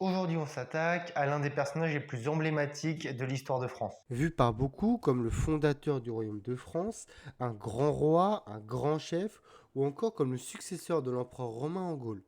Aujourd'hui, on s'attaque à l'un des personnages les plus emblématiques de l'histoire de France. Vu par beaucoup comme le fondateur du royaume de France, un grand roi, un grand chef, ou encore comme le successeur de l'empereur romain en Gaule.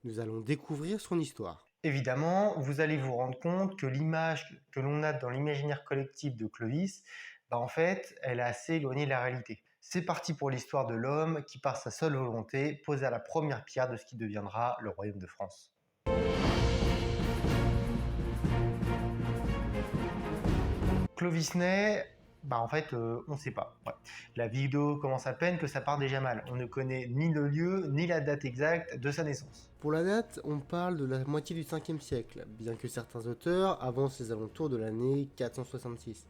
Nous allons découvrir son histoire. Évidemment, vous allez vous rendre compte que l'image que l'on a dans l'imaginaire collectif de Clovis, en fait, elle est assez éloignée de la réalité. C'est parti pour l'histoire de l'homme qui, par sa seule volonté, posa la première pierre de ce qui deviendra le royaume de France. Clovis naît, on ne sait pas. Ouais. La vidéo commence à peine que ça part déjà mal. On ne connaît ni le lieu, ni la date exacte de sa naissance. Pour la date, on parle de la moitié du 5e siècle, bien que certains auteurs avancent les alentours de l'année 466.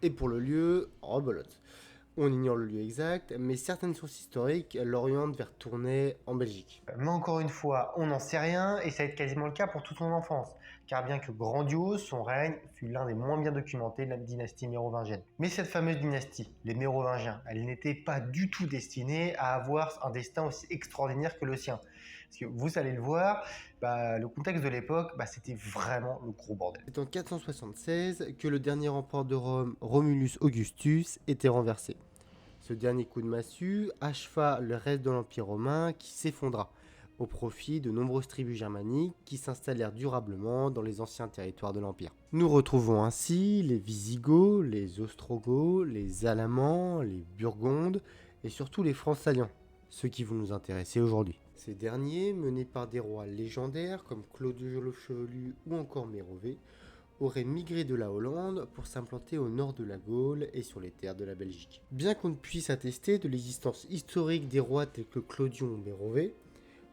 Et pour le lieu, rebelote. On ignore le lieu exact, mais certaines sources historiques l'orientent vers Tournai en Belgique. Mais encore une fois, on n'en sait rien et ça va être quasiment le cas pour toute son enfance, car bien que grandiose, son règne fut l'un des moins bien documentés de la dynastie mérovingienne. Mais cette fameuse dynastie, les Mérovingiens, elle n'était pas du tout destinée à avoir un destin aussi extraordinaire que le sien. Parce que vous allez le voir, le contexte de l'époque, c'était vraiment le gros bordel. C'est en 476 que le dernier empereur de Rome, Romulus Augustus, était renversé. Ce dernier coup de massue acheva le reste de l'Empire romain qui s'effondra, au profit de nombreuses tribus germaniques qui s'installèrent durablement dans les anciens territoires de l'Empire. Nous retrouvons ainsi les Visigoths, les Ostrogoths, les Alamans, les Burgondes et surtout les Francs-Saliens, ceux qui vont nous intéresser aujourd'hui. Ces derniers, menés par des rois légendaires comme Claude le Chevelu ou encore Mérové, auraient migré de la Hollande pour s'implanter au nord de la Gaule et sur les terres de la Belgique. Bien qu'on ne puisse attester de l'existence historique des rois tels que Clodion ou Mérové,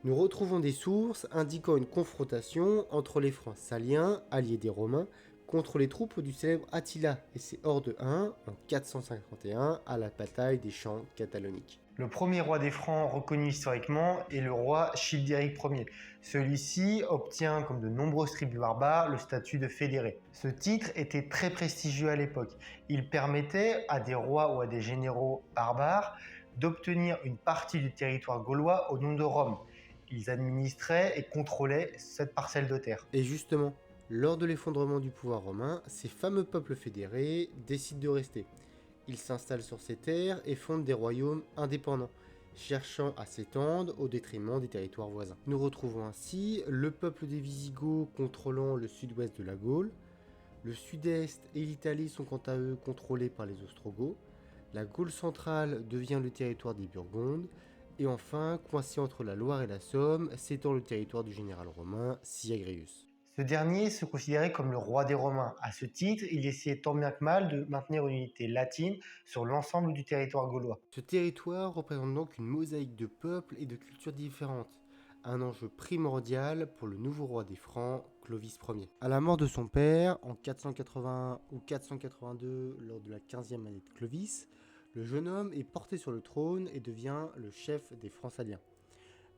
nous retrouvons des sources indiquant une confrontation entre les Francs saliens, alliés des Romains, contre les troupes du célèbre Attila et ses hordes huns en 451 à la bataille des champs cataloniques. Le premier roi des Francs reconnu historiquement est le roi Childéric Ier. Celui-ci obtient, comme de nombreuses tribus barbares, le statut de fédéré. Ce titre était très prestigieux à l'époque. Il permettait à des rois ou à des généraux barbares d'obtenir une partie du territoire gaulois au nom de Rome. Ils administraient et contrôlaient cette parcelle de terre. Et justement, lors de l'effondrement du pouvoir romain, ces fameux peuples fédérés décident de rester. Ils s'installent sur ces terres et fondent des royaumes indépendants, cherchant à s'étendre au détriment des territoires voisins. Nous retrouvons ainsi le peuple des Visigoths contrôlant le sud-ouest de la Gaule, le sud-est et l'Italie sont quant à eux contrôlés par les Ostrogoths, la Gaule centrale devient le territoire des Burgondes, et enfin, coincé entre la Loire et la Somme, s'étend le territoire du général romain Syagrius. Ce dernier se considérait comme le roi des Romains. À ce titre, il essayait tant bien que mal de maintenir une unité latine sur l'ensemble du territoire gaulois. Ce territoire représente donc une mosaïque de peuples et de cultures différentes, un enjeu primordial pour le nouveau roi des Francs, Clovis Ier. À la mort de son père, en 481 ou 482, lors de la 15e année de Clovis, le jeune homme est porté sur le trône et devient le chef des Francs-Saliens.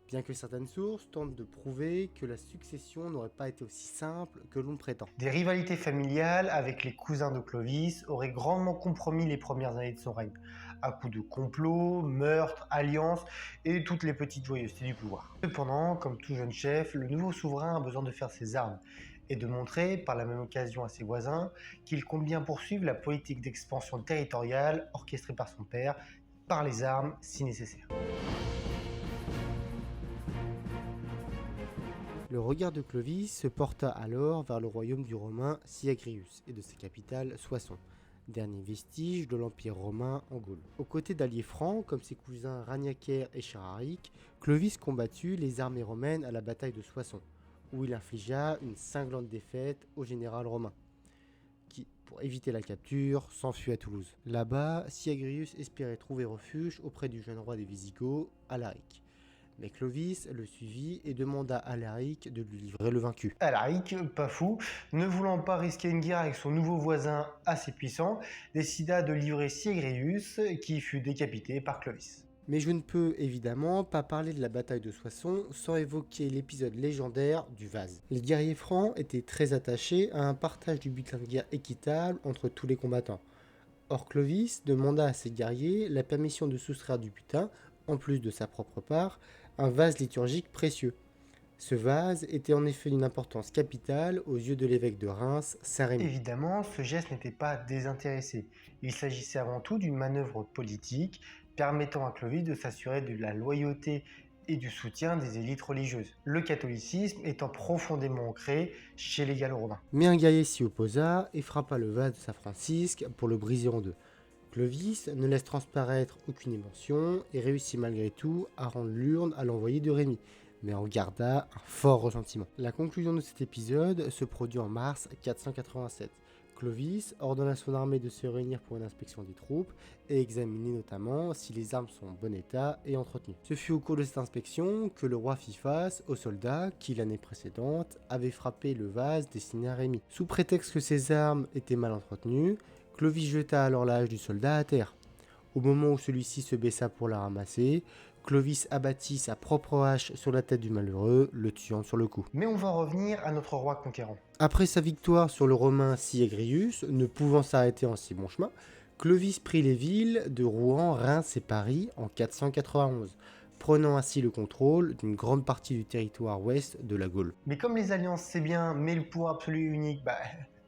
Bien que certaines sources tentent de prouver que la succession n'aurait pas été aussi simple que l'on prétend. Des rivalités familiales avec les cousins de Clovis auraient grandement compromis les premières années de son règne, à coups de complots, meurtres, alliances et toutes les petites joyeusetés du pouvoir. Cependant, comme tout jeune chef, le nouveau souverain a besoin de faire ses armes et de montrer par la même occasion à ses voisins qu'il compte bien poursuivre la politique d'expansion territoriale orchestrée par son père, par les armes si nécessaire. Le regard de Clovis se porta alors vers le royaume du Romain Syagrius et de sa capitale Soissons, dernier vestige de l'Empire romain en Gaule. Aux côtés d'alliés francs comme ses cousins Ragnacaire et Chararic, Clovis combattit les armées romaines à la bataille de Soissons, où il infligea une cinglante défaite au général romain, qui, pour éviter la capture, s'enfuit à Toulouse. Là-bas, Syagrius espérait trouver refuge auprès du jeune roi des Visigoths, Alaric. Mais Clovis le suivit et demanda à Alaric de lui livrer le vaincu. Alaric, pas fou, ne voulant pas risquer une guerre avec son nouveau voisin assez puissant, décida de livrer Syagrius, qui fut décapité par Clovis. Mais je ne peux évidemment pas parler de la bataille de Soissons sans évoquer l'épisode légendaire du vase. Les guerriers francs étaient très attachés à un partage du butin de guerre équitable entre tous les combattants. Or Clovis demanda à ses guerriers la permission de soustraire du butin, en plus de sa propre part, un vase liturgique précieux. Ce vase était en effet d'une importance capitale aux yeux de l'évêque de Reims, Saint-Rémy. Évidemment, ce geste n'était pas désintéressé. Il s'agissait avant tout d'une manœuvre politique permettant à Clovis de s'assurer de la loyauté et du soutien des élites religieuses, le catholicisme étant profondément ancré chez les Gallo-Romains. Mais un guerrier s'y opposa et frappa le vase de Saint Francisque pour le briser en deux. Clovis ne laisse transparaître aucune émotion et réussit malgré tout à rendre l'urne à l'envoyé de Rémy, mais en garda un fort ressentiment. La conclusion de cet épisode se produit en mars 487. Clovis ordonne à son armée de se réunir pour une inspection des troupes et examiner notamment si les armes sont en bon état et entretenues. Ce fut au cours de cette inspection que le roi fit face aux soldats qui, l'année précédente, avaient frappé le vase destiné à Rémy. Sous prétexte que ces armes étaient mal entretenues, Clovis jeta alors la hache du soldat à terre. Au moment où celui-ci se baissa pour la ramasser, Clovis abattit sa propre hache sur la tête du malheureux, le tuant sur le coup. Mais on va en revenir à notre roi conquérant. Après sa victoire sur le Romain Siegrius, ne pouvant s'arrêter en si bon chemin, Clovis prit les villes de Rouen, Reims et Paris en 491, prenant ainsi le contrôle d'une grande partie du territoire ouest de la Gaule. Mais comme les alliances c'est bien, mais le pouvoir absolu unique,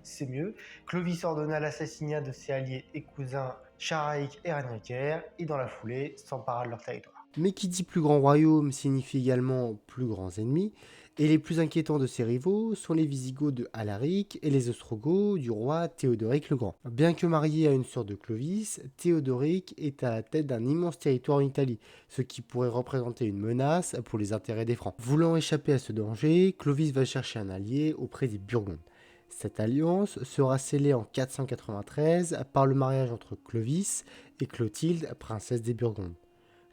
c'est mieux, Clovis ordonna l'assassinat de ses alliés et cousins Charaïque et Raniacaire, et dans la foulée s'empara de leur territoire. Mais qui dit plus grand royaume signifie également plus grands ennemis, et les plus inquiétants de ses rivaux sont les Visigoths de Alaric et les Ostrogoths du roi Théodoric le Grand. Bien que marié à une sœur de Clovis, Théodoric est à la tête d'un immense territoire en Italie, ce qui pourrait représenter une menace pour les intérêts des Francs. Voulant échapper à ce danger, Clovis va chercher un allié auprès des Burgondes. Cette alliance sera scellée en 493 par le mariage entre Clovis et Clotilde, princesse des Burgondes.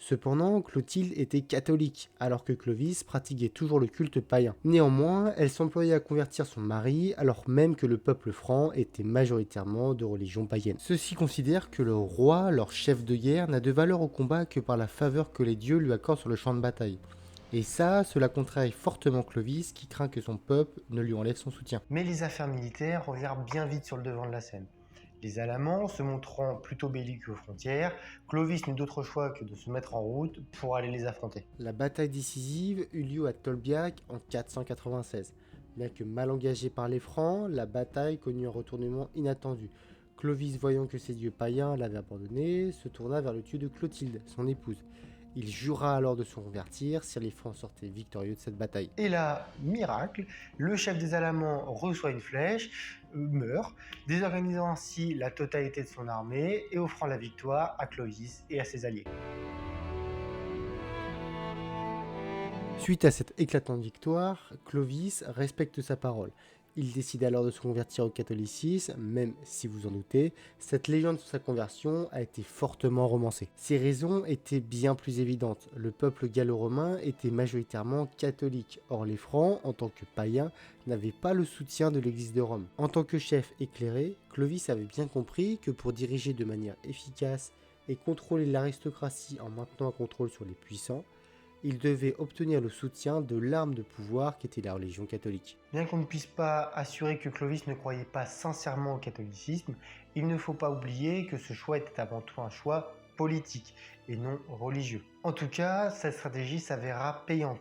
Cependant, Clotilde était catholique, alors que Clovis pratiquait toujours le culte païen. Néanmoins, elle s'employait à convertir son mari, alors même que le peuple franc était majoritairement de religion païenne. Ceux-ci considèrent que le roi, leur chef de guerre, n'a de valeur au combat que par la faveur que les dieux lui accordent sur le champ de bataille. Et ça, cela contrarie fortement Clovis, qui craint que son peuple ne lui enlève son soutien. Mais les affaires militaires revinrent bien vite sur le devant de la scène. Les Alamans se montrant plutôt belliqueux aux frontières, Clovis n'eut d'autre choix que de se mettre en route pour aller les affronter. La bataille décisive eut lieu à Tolbiac en 496. Bien que mal engagée par les Francs, la bataille connut un retournement inattendu. Clovis, voyant que ses dieux païens l'avaient abandonné, se tourna vers le dieu de Clotilde, son épouse. Il jura alors de se convertir si les Francs sortaient victorieux de cette bataille. Et là, miracle, le chef des Alamans reçoit une flèche, meurt, désorganisant ainsi la totalité de son armée et offrant la victoire à Clovis et à ses alliés. Suite à cette éclatante victoire, Clovis respecte sa parole. Il décide alors de se convertir au catholicisme, même si vous en doutez, cette légende sur sa conversion a été fortement romancée. Ses raisons étaient bien plus évidentes. Le peuple gallo-romain était majoritairement catholique, or les Francs, en tant que païens, n'avaient pas le soutien de l'Église de Rome. En tant que chef éclairé, Clovis avait bien compris que pour diriger de manière efficace et contrôler l'aristocratie en maintenant un contrôle sur les puissants, il devait obtenir le soutien de l'arme de pouvoir qu'était la religion catholique. Bien qu'on ne puisse pas assurer que Clovis ne croyait pas sincèrement au catholicisme, il ne faut pas oublier que ce choix était avant tout un choix politique et non religieux. En tout cas, cette stratégie s'avéra payante.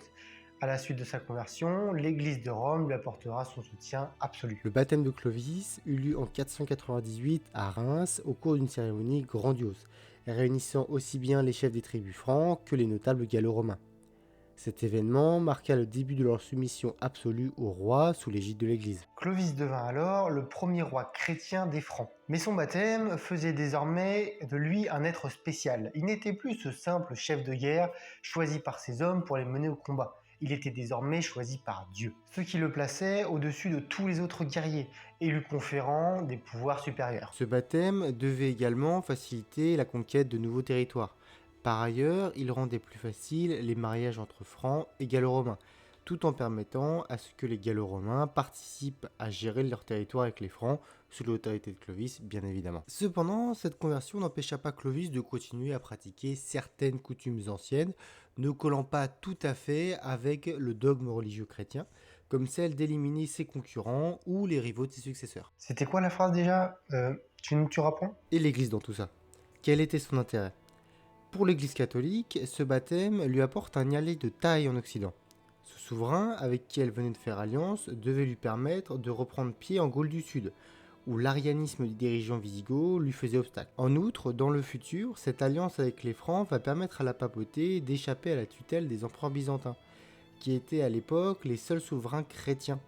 À la suite de sa conversion, l'Église de Rome lui apportera son soutien absolu. Le baptême de Clovis eut lieu en 498 à Reims au cours d'une cérémonie grandiose, réunissant aussi bien les chefs des tribus francs que les notables gallo-romains. Cet événement marqua le début de leur soumission absolue au roi sous l'égide de l'Église. Clovis devint alors le premier roi chrétien des Francs. Mais son baptême faisait désormais de lui un être spécial. Il n'était plus ce simple chef de guerre choisi par ses hommes pour les mener au combat. Il était désormais choisi par Dieu, ce qui le plaçait au-dessus de tous les autres guerriers et lui conférant des pouvoirs supérieurs. Ce baptême devait également faciliter la conquête de nouveaux territoires. Par ailleurs, il rendait plus facile les mariages entre Francs et Gallo-Romains, tout en permettant à ce que les Gallo-Romains participent à gérer leur territoire avec les Francs, sous l'autorité de Clovis, bien évidemment. Cependant, cette conversion n'empêcha pas Clovis de continuer à pratiquer certaines coutumes anciennes, ne collant pas tout à fait avec le dogme religieux chrétien, comme celle d'éliminer ses concurrents ou les rivaux de ses successeurs. C'était quoi la phrase déjà Tu nous tueras point ? Et l'Église dans tout ça? Quel était son intérêt? Pour l'Église catholique, ce baptême lui apporte un allié de taille en Occident. Ce souverain, avec qui elle venait de faire alliance, devait lui permettre de reprendre pied en Gaule du Sud, où l'arianisme des dirigeants visigoths lui faisait obstacle. En outre, dans le futur, cette alliance avec les Francs va permettre à la papauté d'échapper à la tutelle des empereurs byzantins, qui étaient à l'époque les seuls souverains chrétiens,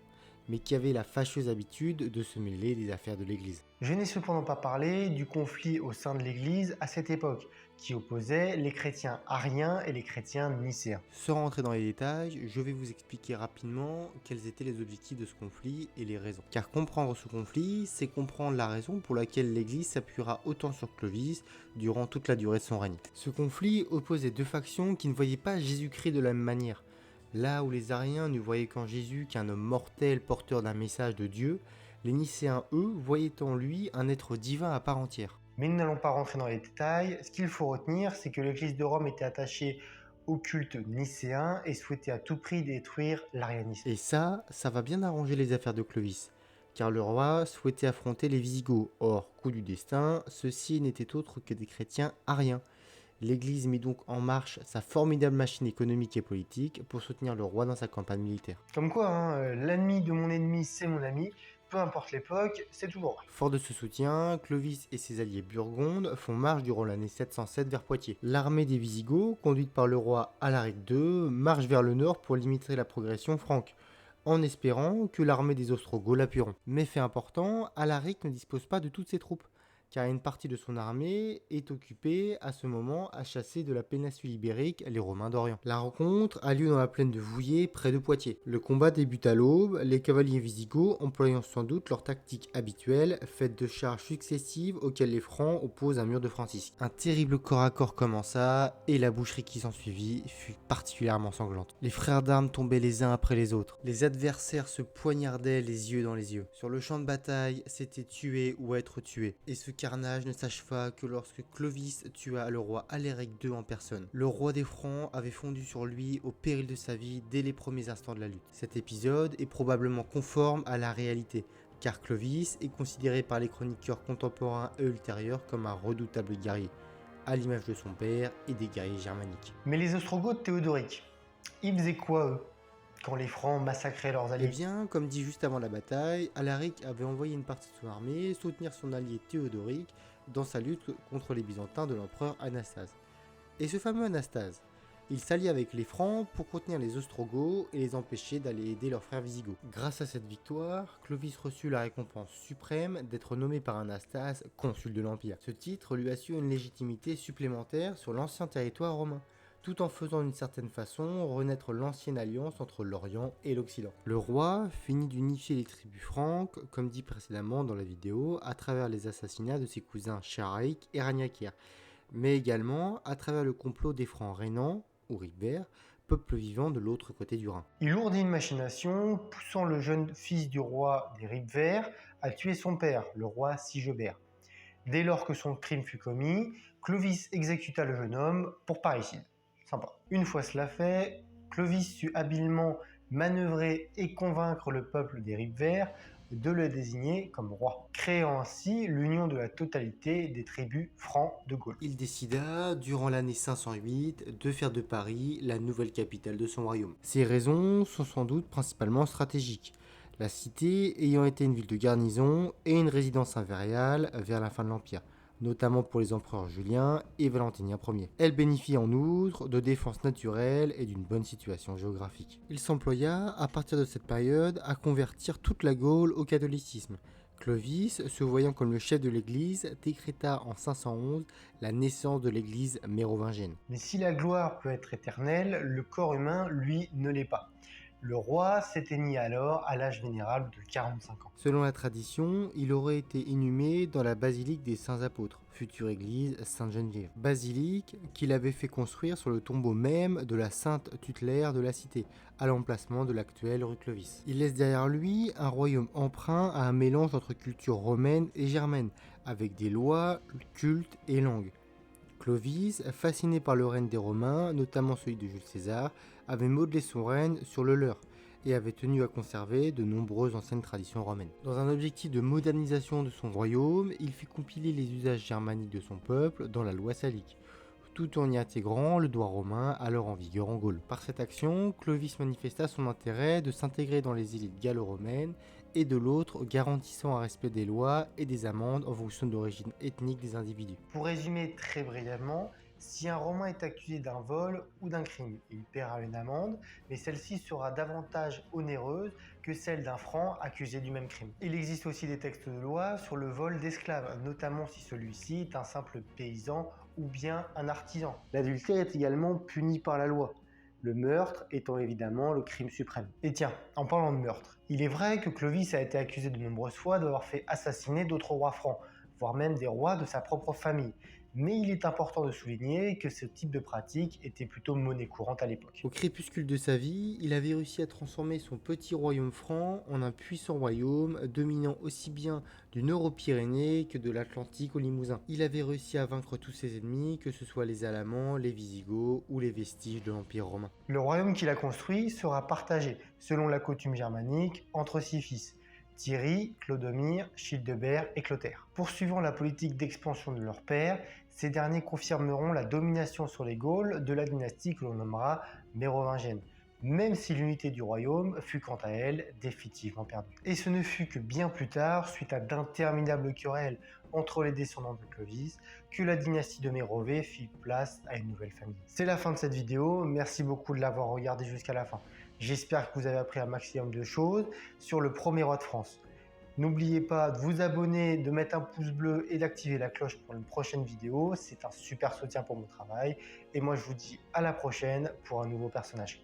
mais qui avaient la fâcheuse habitude de se mêler des affaires de l'Église. Je n'ai cependant pas parlé du conflit au sein de l'Église à cette époque, qui opposait les chrétiens ariens et les chrétiens nicéens. Sans rentrer dans les détails, je vais vous expliquer rapidement quels étaient les objectifs de ce conflit et les raisons. Car comprendre ce conflit, c'est comprendre la raison pour laquelle l'Église s'appuiera autant sur Clovis durant toute la durée de son règne. Ce conflit opposait deux factions qui ne voyaient pas Jésus-Christ de la même manière. Là où les Ariens ne voyaient qu'en Jésus qu'un homme mortel porteur d'un message de Dieu, les Nicéens, eux, voyaient en lui un être divin à part entière. Mais nous n'allons pas rentrer dans les détails. Ce qu'il faut retenir, c'est que l'Église de Rome était attachée au culte nicéen et souhaitait à tout prix détruire l'arianisme. Et ça va bien arranger les affaires de Clovis, car le roi souhaitait affronter les Visigoths. Or, coup du destin, ceux-ci n'étaient autres que des chrétiens ariens. L'Église mit donc en marche sa formidable machine économique et politique pour soutenir le roi dans sa campagne militaire. Comme quoi, l'ennemi de mon ennemi, c'est mon ami. Peu importe l'époque, c'est toujours vrai. Fort de ce soutien, Clovis et ses alliés burgondes font marche durant l'année 707 vers Poitiers. L'armée des Visigoths, conduite par le roi Alaric II, marche vers le nord pour limiter la progression franque, en espérant que l'armée des Ostrogoths l'appuieront. Mais fait important, Alaric ne dispose pas de toutes ses troupes, car une partie de son armée est occupée à ce moment à chasser de la péninsule ibérique les Romains d'Orient. La rencontre a lieu dans la plaine de Vouillé, près de Poitiers. Le combat débute à l'aube, les cavaliers visigoths employant sans doute leur tactique habituelle, faite de charges successives auxquelles les Francs opposent un mur de francisque. Un terrible corps à corps commença, et la boucherie qui s'ensuivit fut particulièrement sanglante. Les frères d'armes tombaient les uns après les autres. Les adversaires se poignardaient les yeux dans les yeux. Sur le champ de bataille, c'était tuer ou être tué. Et ce carnage ne s'acheva que lorsque Clovis tua le roi Alaric II en personne. Le roi des Francs avait fondu sur lui au péril de sa vie dès les premiers instants de la lutte. Cet épisode est probablement conforme à la réalité, car Clovis est considéré par les chroniqueurs contemporains et ultérieurs comme un redoutable guerrier, à l'image de son père et des guerriers germaniques. Mais les Ostrogoths théodoriques, ils faisaient quoi eux quand les Francs massacraient leurs Eh alliés? bien, comme dit juste avant la bataille, Alaric avait envoyé une partie de son armée soutenir son allié Théodoric dans sa lutte contre les Byzantins de l'empereur Anastase. Et ce fameux Anastase, il s'allie avec les Francs pour contenir les Ostrogoths et les empêcher d'aller aider leurs frères visigoths. Grâce à cette victoire, Clovis reçut la récompense suprême d'être nommé par Anastase consul de l'Empire. Ce titre lui assure une légitimité supplémentaire sur l'ancien territoire romain, tout en faisant d'une certaine façon renaître l'ancienne alliance entre l'Orient et l'Occident. Le roi finit d'unifier les tribus franques, comme dit précédemment dans la vidéo, à travers les assassinats de ses cousins Charaïc et Ragnacaire, mais également à travers le complot des Francs rhénans, ou Ribert, peuple vivant de l'autre côté du Rhin. Il ourdit une machination, poussant le jeune fils du roi des Ripevers à tuer son père, le roi Sigebert. Dès lors que son crime fut commis, Clovis exécuta le jeune homme pour parricide. Sympa. Une fois cela fait, Clovis sut habilement manœuvrer et convaincre le peuple des Ripevers de le désigner comme roi, créant ainsi l'union de la totalité des tribus francs de Gaule. Il décida, durant l'année 508, de faire de Paris la nouvelle capitale de son royaume. Ces raisons sont sans doute principalement stratégiques, la cité ayant été une ville de garnison et une résidence impériale vers la fin de l'Empire, notamment pour les empereurs Julien et Valentinien Ier. Elle bénéficie en outre de défenses naturelles et d'une bonne situation géographique. Il s'employa, à partir de cette période, à convertir toute la Gaule au catholicisme. Clovis, se voyant comme le chef de l'Église, décréta en 511 la naissance de l'Église mérovingienne. Mais si la gloire peut être éternelle, le corps humain, lui, ne l'est pas. Le roi s'éteignit alors à l'âge vénérable de 45 ans. Selon la tradition, il aurait été inhumé dans la basilique des Saints Apôtres, future église Sainte-Geneviève. Basilique qu'il avait fait construire sur le tombeau même de la sainte tutélaire de la cité, à l'emplacement de l'actuelle rue Clovis. Il laisse derrière lui un royaume empreint à un mélange entre culture romaine et germaine, avec des lois, cultes et langues. Clovis, fasciné par le règne des Romains, notamment celui de Jules César, avait modelé son règne sur le leur et avait tenu à conserver de nombreuses anciennes traditions romaines. Dans un objectif de modernisation de son royaume, il fit compiler les usages germaniques de son peuple dans la loi salique, tout en y intégrant le droit romain alors en vigueur en Gaule. Par cette action, Clovis manifesta son intérêt de s'intégrer dans les élites gallo-romaines et de l'autre garantissant un respect des lois et des amendes en fonction de l'origine ethnique des individus. Pour résumer très brièvement, si un Romain est accusé d'un vol ou d'un crime, il paiera une amende, mais celle-ci sera davantage onéreuse que celle d'un Franc accusé du même crime. Il existe aussi des textes de loi sur le vol d'esclaves, notamment si celui-ci est un simple paysan ou bien un artisan. L'adultère est également puni par la loi, le meurtre étant évidemment le crime suprême. Et tiens, en parlant de meurtre, il est vrai que Clovis a été accusé de nombreuses fois d'avoir fait assassiner d'autres rois francs, voire même des rois de sa propre famille. Mais il est important de souligner que ce type de pratique était plutôt monnaie courante à l'époque. Au crépuscule de sa vie, il avait réussi à transformer son petit royaume franc en un puissant royaume dominant aussi bien du Nord-aux-Pyrénées que de l'Atlantique au Limousin. Il avait réussi à vaincre tous ses ennemis, que ce soit les Alamans, les Visigoths ou les vestiges de l'Empire romain. Le royaume qu'il a construit sera partagé, selon la coutume germanique, entre 6 fils. Thierry, Clodomir, Childebert et Clotaire. Poursuivant la politique d'expansion de leur père, ces derniers confirmeront la domination sur les Gaules de la dynastie que l'on nommera mérovingienne, même si l'unité du royaume fut quant à elle définitivement perdue. Et ce ne fut que bien plus tard, suite à d'interminables querelles entre les descendants de Clovis, que la dynastie de Mérovée fit place à une nouvelle famille. C'est la fin de cette vidéo, merci beaucoup de l'avoir regardée jusqu'à la fin. J'espère que vous avez appris un maximum de choses sur le premier roi de France. N'oubliez pas de vous abonner, de mettre un pouce bleu et d'activer la cloche pour une prochaine vidéo. C'est un super soutien pour mon travail. Et moi je vous dis à la prochaine pour un nouveau personnage.